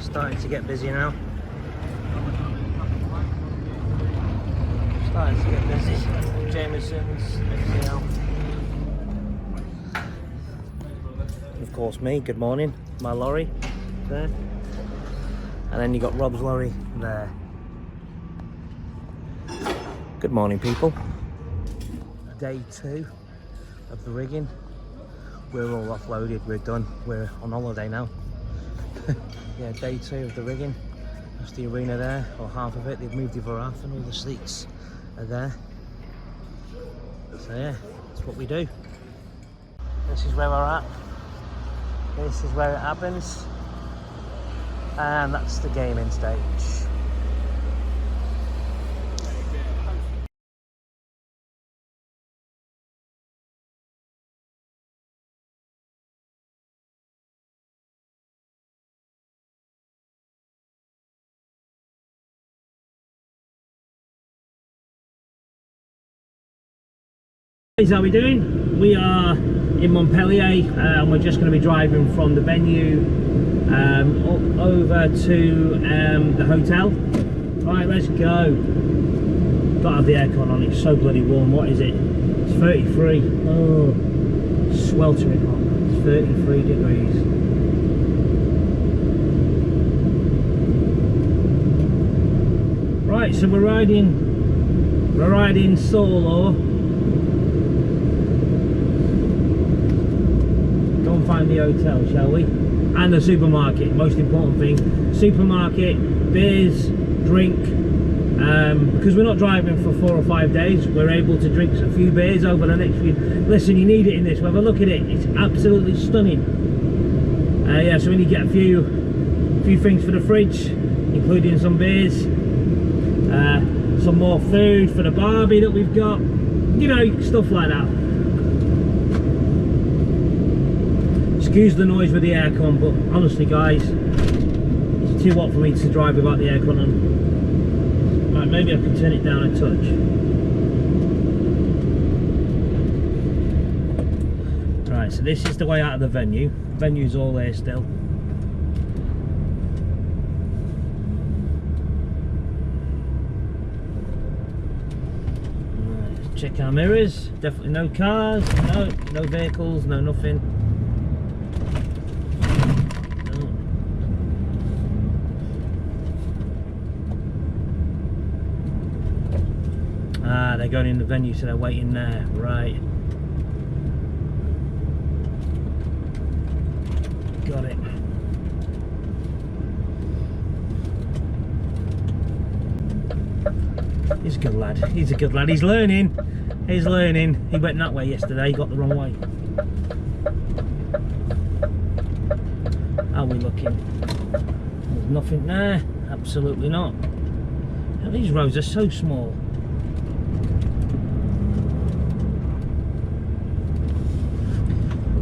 Starting to get busy now. Starting to get busy. Jameson's, everything else. Of course me, good morning. My lorry there. And then you got Rob's lorry there. Good morning, people. Day 2 of the rigging. We're all offloaded, we're done. We're on holiday now. Yeah, day 2 of the rigging. That's the arena there, or half of it. They've moved the other half and all the seats are there. So yeah, that's what we do. This is where we're at. This is where it happens. And that's the gaming stage. How are we doing? We are in Montpellier and we're just going to be driving from the venue over to the hotel. Right, let's go. Gotta have the aircon on, it's so bloody warm. What is it? It's 33. Oh, sweltering hot. It's 33 degrees. Right, so we're riding solo. Find the hotel, shall we? And the supermarket, most important thing. Supermarket, beers, drink. Because we're not driving for 4 or 5 days, we're able to drink a few beers over the next few. Listen, you need it in this weather. Look at it, it's absolutely stunning. Yeah, so we need to get a few things for the fridge, including some beers, some more food for the barbie that we've got, you know, stuff like that. Excuse the noise with the aircon, but honestly guys, it's too hot for me to drive without the aircon on. Right, maybe I can turn it down a touch. Right, so this is the way out of the venue. Venue's all there still. Right, let's check our mirrors. Definitely no cars, no vehicles, no nothing. Ah, they're going in the venue, so they're waiting there, right. Got it. He's a good lad, he's a good lad, he's learning. He's learning. He went that way yesterday, he got the wrong way. How are we looking? There's nothing there, absolutely not. These roads are so small.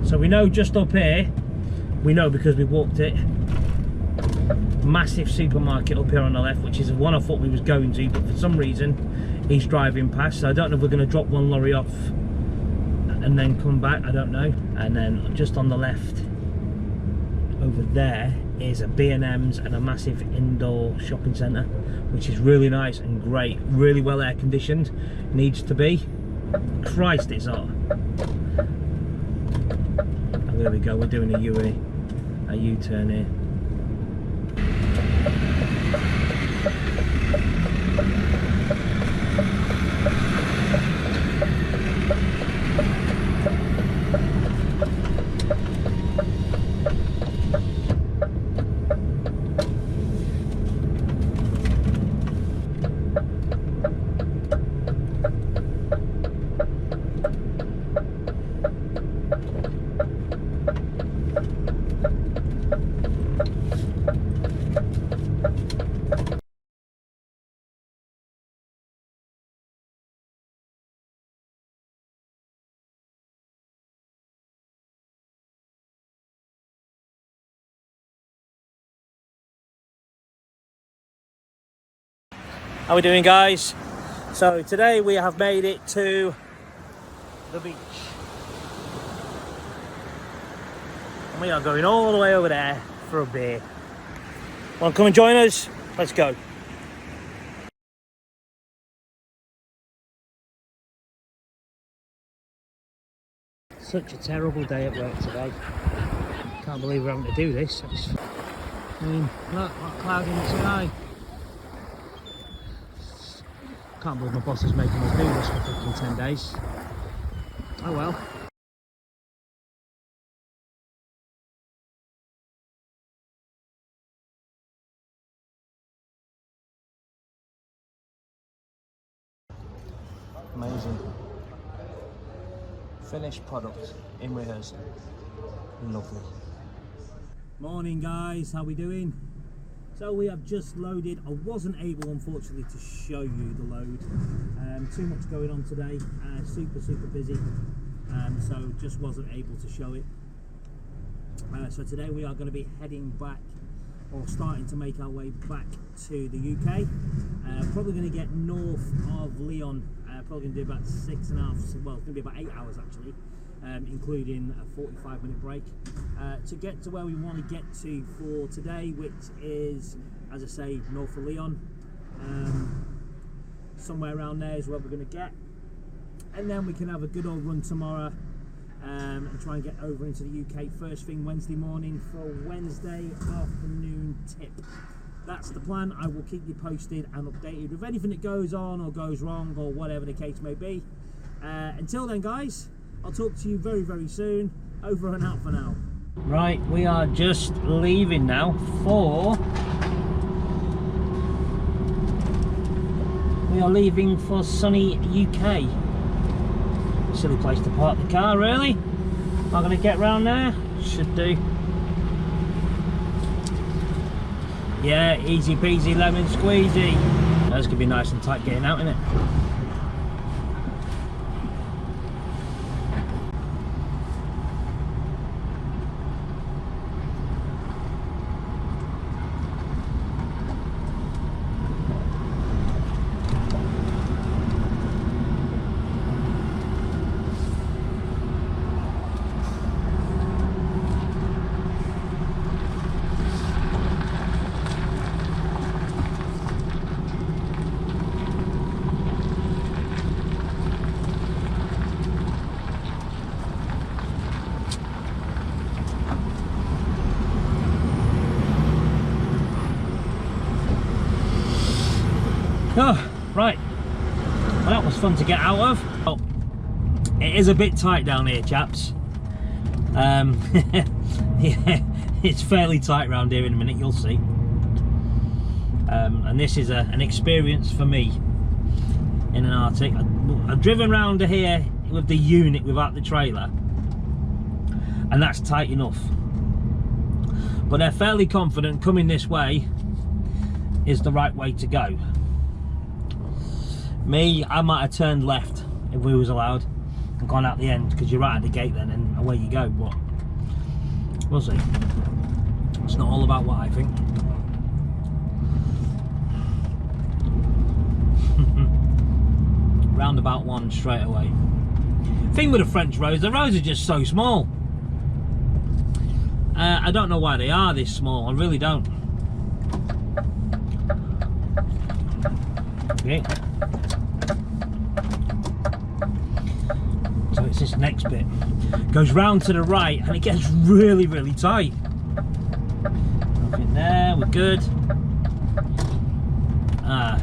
So we know just up here, we know because we walked it, massive supermarket up here on the left, which is the one I thought we was going to, but for some reason he's driving past, so I don't know if we're going to drop one lorry off and then come back, I don't know. And then just on the left over there is a B&M's and a massive indoor shopping centre, which is really nice and great, really well air conditioned, needs to be. Christ, it's hot. There we go, we're doing a U-turn here. How are we doing, guys? So today we have made it to the beach. And we are going all the way over there for a beer. Want to come and join us? Let's go. Such a terrible day at work today. Can't believe we're having to do this. I mean, look, what cloud in the sky. Can't believe my boss is making us do this for fucking 10 days. Oh well. Amazing. Finished product in rehearsal. Lovely. Morning guys, how we doing? So we have just loaded. I wasn't able unfortunately to show you the load. Too much going on today, super busy, so just wasn't able to show it. So today we are going to be heading back, or starting to make our way back to the UK. Probably going to get north of Lyon, probably going to do about 6.5, well it's going to be about 8 hours actually, including a 45-minute break, to get to where we want to get to for today, which is, as I say, north of Lyon. Somewhere around there is where we're going to get, and then we can have a good old run tomorrow, and try and get over into the UK first thing Wednesday morning for a Wednesday afternoon tip. That's the plan. I will keep you posted and updated with anything that goes on or goes wrong or whatever the case may be. Until then guys, I'll talk to you very soon. Over and out for now. Right, we are just leaving now for... We are leaving for sunny UK. Silly place to park the car, really. Am I going to get round there? Should do. Yeah, easy peasy lemon squeezy. That's going to be nice and tight getting out, isn't it? Oh, right. Well, that was fun to get out of. Oh, it is a bit tight down here, chaps. Yeah, it's fairly tight round here in a minute, you'll see. And this is an experience for me in an Arctic. I've driven round here with the unit without the trailer, and that's tight enough. But they're fairly confident coming this way is the right way to go. Me, I might have turned left if we was allowed and gone out the end, because you're right at the gate then and away you go, but we'll see. It's not all about what I think. Roundabout one straight away. Thing with the French roads, the roads are just so small. I don't know why they are this small, I really don't. Okay. So it's this next bit. Goes round to the right and it gets really tight. Nothing there, we're good.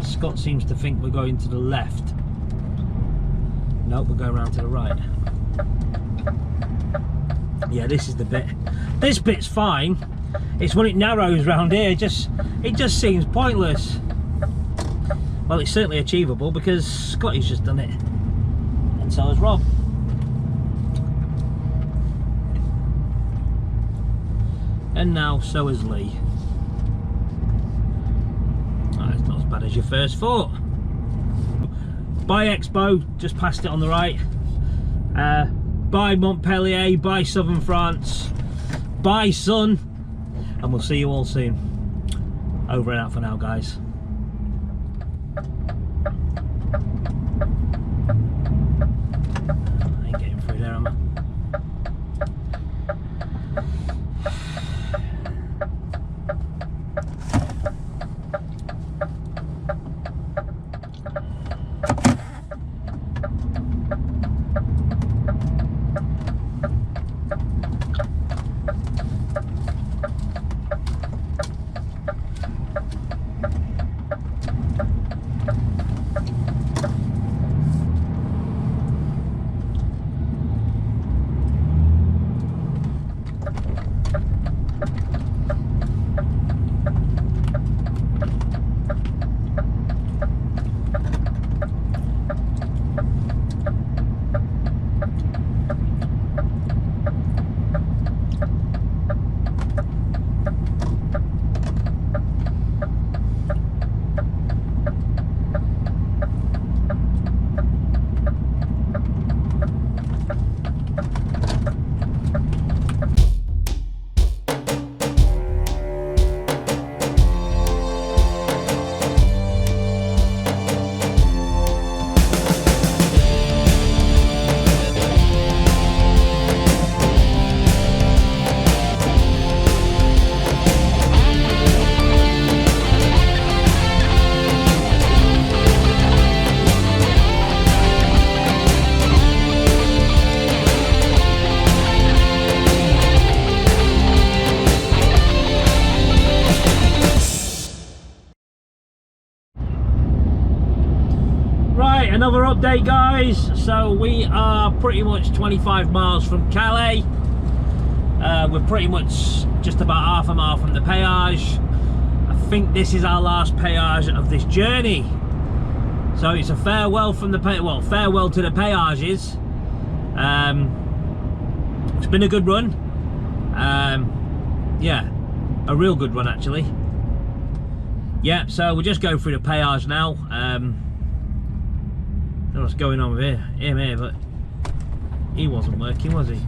Scott seems to think we're going to the left. Nope, we're going round to the right. Yeah, this is the bit. This bit's fine. It's when it narrows round here, it just seems pointless. Well, it's certainly achievable because Scotty's just done it, and so has Rob. And now so has Lee. Oh, it's not as bad as your first thought. By Expo, just past it on the right. By Montpellier, by southern France, by Sun, and we'll see you all soon. Over and out for now, guys. I ain't getting through there, am I? Update guys, so we are pretty much 25 miles from Calais. We're pretty much just about half a mile from the péage. I think this is our last péage of this journey. So it's a farewell from the farewell to the péages. It's been a good run. Yeah, a real good run actually. Yeah, so we're just going through the péage now. I don't know what's going on with him here, but he wasn't working, was he?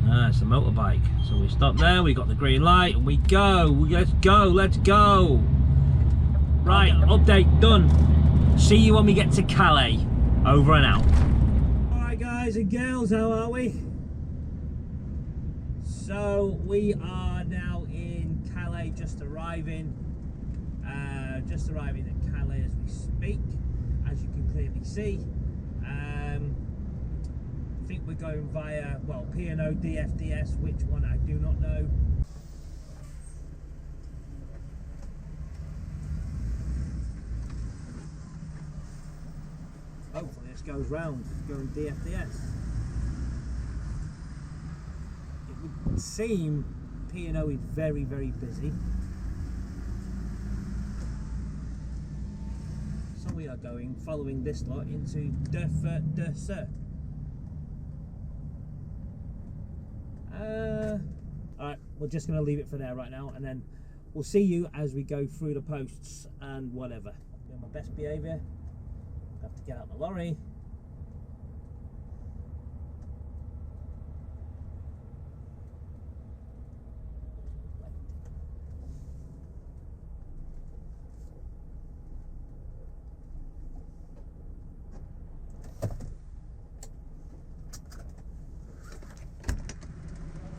Ah, it's a motorbike. So we stop there, we got the green light, and we go. Let's go, let's go. Right, update done. See you when we get to Calais. Over and out. Alright guys and girls, how are we? So we are now in Calais, just arriving at Calais as we speak, as you can clearly see. I think we're going via, well, P&O, DFDS, which one I do not know. Hopefully this goes round, going DFDS. It would seem P&O is very, very busy. So we are going, following this lot, into Dessert. Alright, we're just going to leave it for there right now, and then we'll see you as we go through the posts and whatever. Doing my best behaviour. Have to get out the lorry.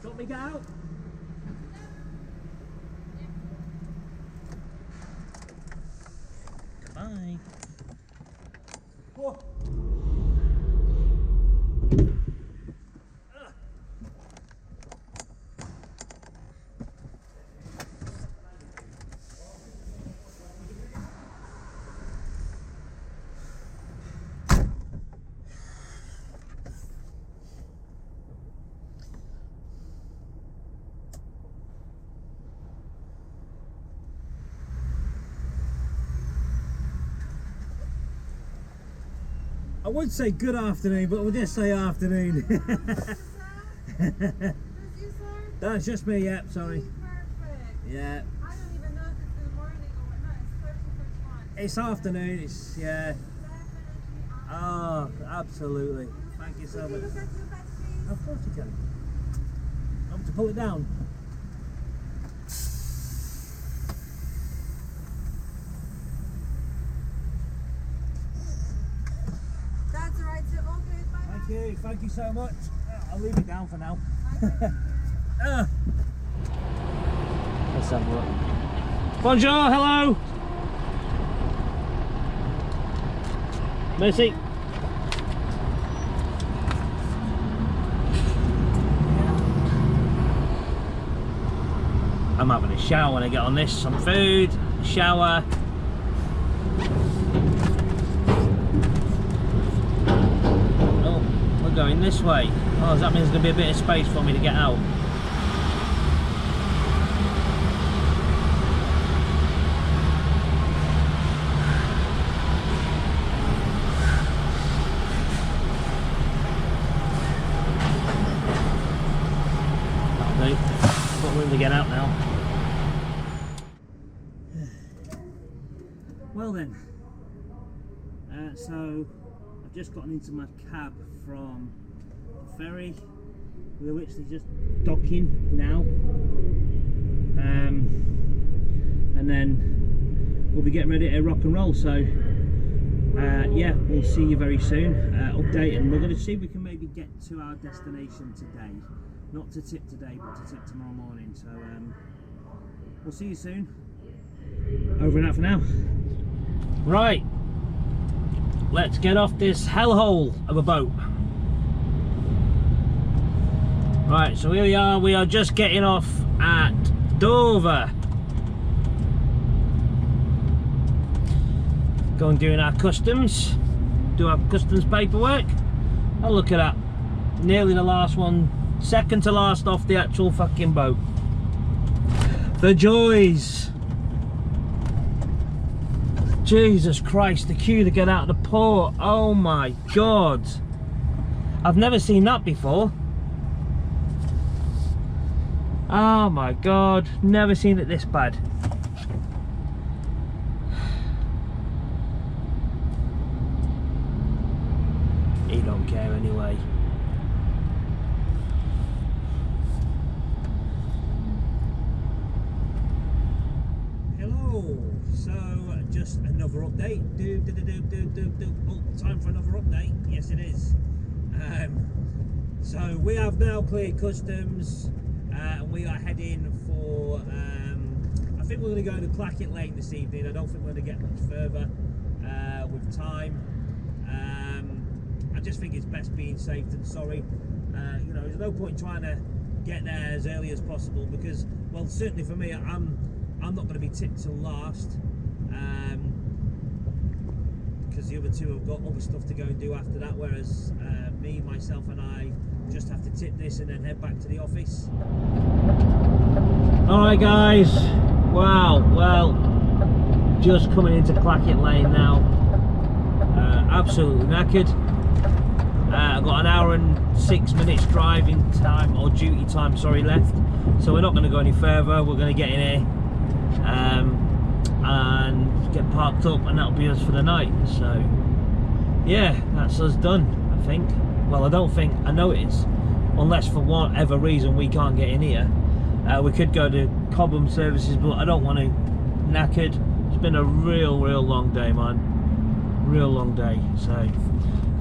Do you want me to get out? Bye. Oh. I would say good afternoon, but we'll just say afternoon. That's just me, yeah, sorry. Perfect. Yeah. I don't even know if it's in the morning or whatnot. It's 30, 31. It's afternoon, it's, yeah. Oh, absolutely. Thank you so much. Of course you can. I want to pull it down. Thank you so much. I'll leave it down for now. Let's have a look. Bonjour, hello. Merci. I'm having a shower when I get on this. Some food, shower. Going this way. Oh, that means there's going to be a bit of space for me to get out. That'll do. I've got room to get out now. Well then, so I've just gotten into my cab from the ferry. We're literally just docking now, and then we'll be getting ready to rock and roll. So yeah, we'll see you very soon. Update, and we're going to see if we can maybe get to our destination today. Not to tip today, but to tip tomorrow morning. So we'll see you soon. Over and out for now. Right, let's get off this hellhole of a boat. Right, so here we are just getting off at Dover. Going doing our customs, do our customs paperwork. Oh, look at that, nearly the last one, second to last off the actual fucking boat. The joys. Jesus Christ, the queue to get out of the port. Oh my God, I've never seen that before. Oh my God, never seen it this bad. He don't care anyway. Hello, so just another update. Oh, time for another update. Yes, it is. So we have now cleared customs, and we are heading for. I think we're going to go to Clackett Lane this evening. I don't think we're going to get much further with time. I just think it's best being safe than sorry. You know, there's no point trying to get there as early as possible because, well, certainly for me, I'm not going to be tipped till last, because the other two have got other stuff to go and do after that. Whereas me, myself, and I just have to tip this and then head back to the office. All right, guys. Wow. Well, just coming into Clackett Lane now. Absolutely knackered. I've got an hour and 6 minutes driving time, or duty time, sorry, left. So we're not going to go any further. We're going to get in here and get parked up, and that'll be us for the night. So yeah, that's us done, I think. Well, I don't think, I know it is, unless for whatever reason we can't get in here. We could go to Cobham Services, but I don't want to. Knackered. It's been a real long day, man. Real long day. So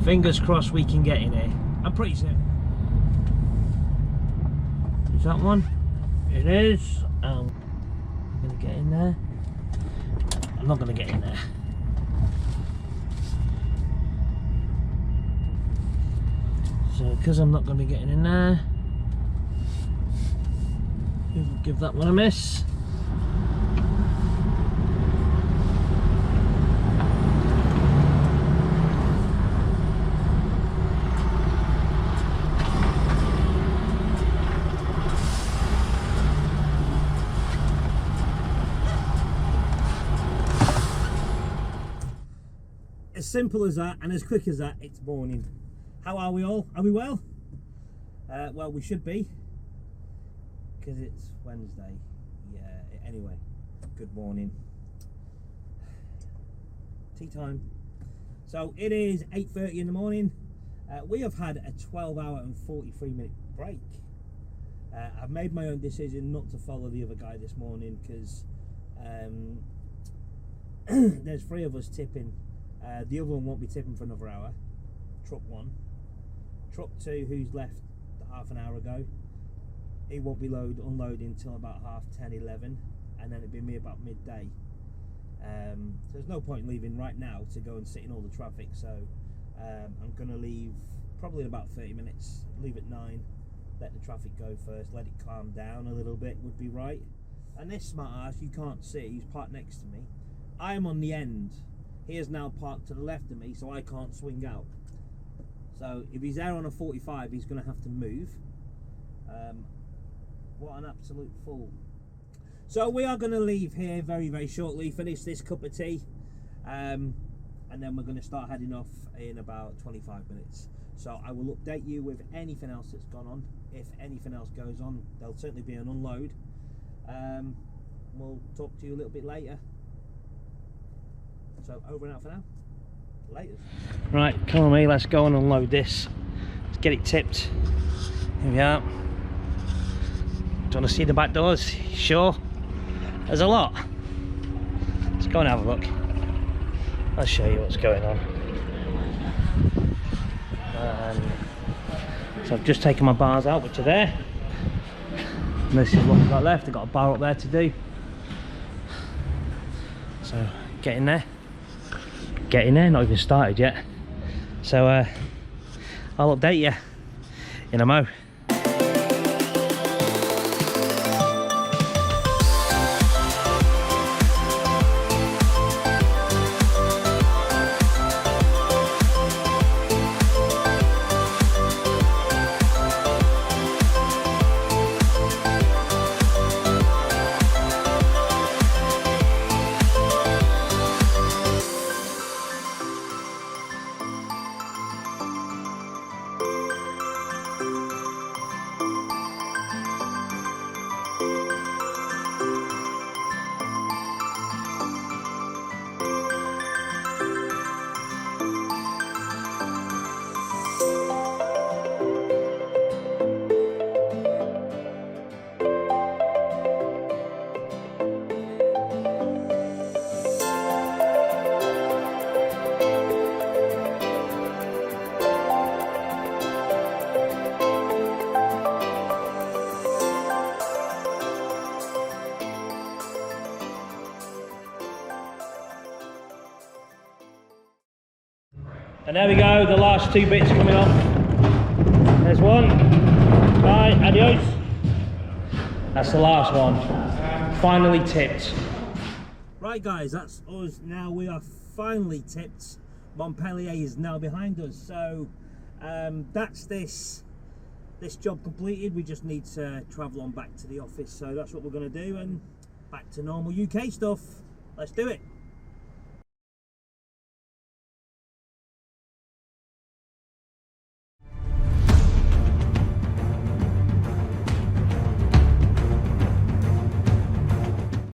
fingers crossed we can get in here. I'm pretty certain. Is that one? It is. I'm gonna get in there. I'm not gonna get in there. So because I'm not gonna get in there, we'll give that one a miss. As simple as that, and as quick as that, it's morning. How are we all? Are we well? Well, we should be, because it's Wednesday. Yeah, anyway, good morning. Tea time. So it is 8:30 in the morning. We have had a 12-hour and 43-minute break. I've made my own decision not to follow the other guy this morning, because there's 3 of us tipping. The other one won't be tipping for another hour. Truck 1. Truck 2, who's left half an hour ago, he won't be unloading until about 10:30, 11, and then it'll be me about midday. So there's no point leaving right now to go and sit in all the traffic, so I'm going to leave probably in about 30 minutes. Leave at 9, let the traffic go first, let it calm down a little bit would be right. And this smart ass, you can't see, he's parked next to me. I am on the end. He is now parked to the left of me, so I can't swing out. So if he's there on a 45, he's going to have to move. What an absolute fool. So we are going to leave here very shortly, finish this cup of tea, and then we're going to start heading off in about 25 minutes. So I will update you with anything else that's gone on. If anything else goes on, there'll certainly be an unload. We'll talk to you a little bit later. So over and out for now. Later. Right, come on, me. Let's go and unload this. Let's get it tipped. Here we are. Do you want to see the back doors? Sure. There's a lot. Let's go and have a look. I'll show you what's going on. So I've just taken my bars out, which are there. And this is what we've got left. I've got a bar up there to do. So get in there. Get in there, not even started yet. So I'll update you in a mo. And there we go, the last 2 bits coming off. There's one. Bye, adios. That's the last one. Finally tipped. Right guys, that's us now. We are finally tipped. Montpellier is now behind us. So that's this job completed. We just need to travel on back to the office. So that's what we're going to do, and back to normal UK stuff. Let's do it.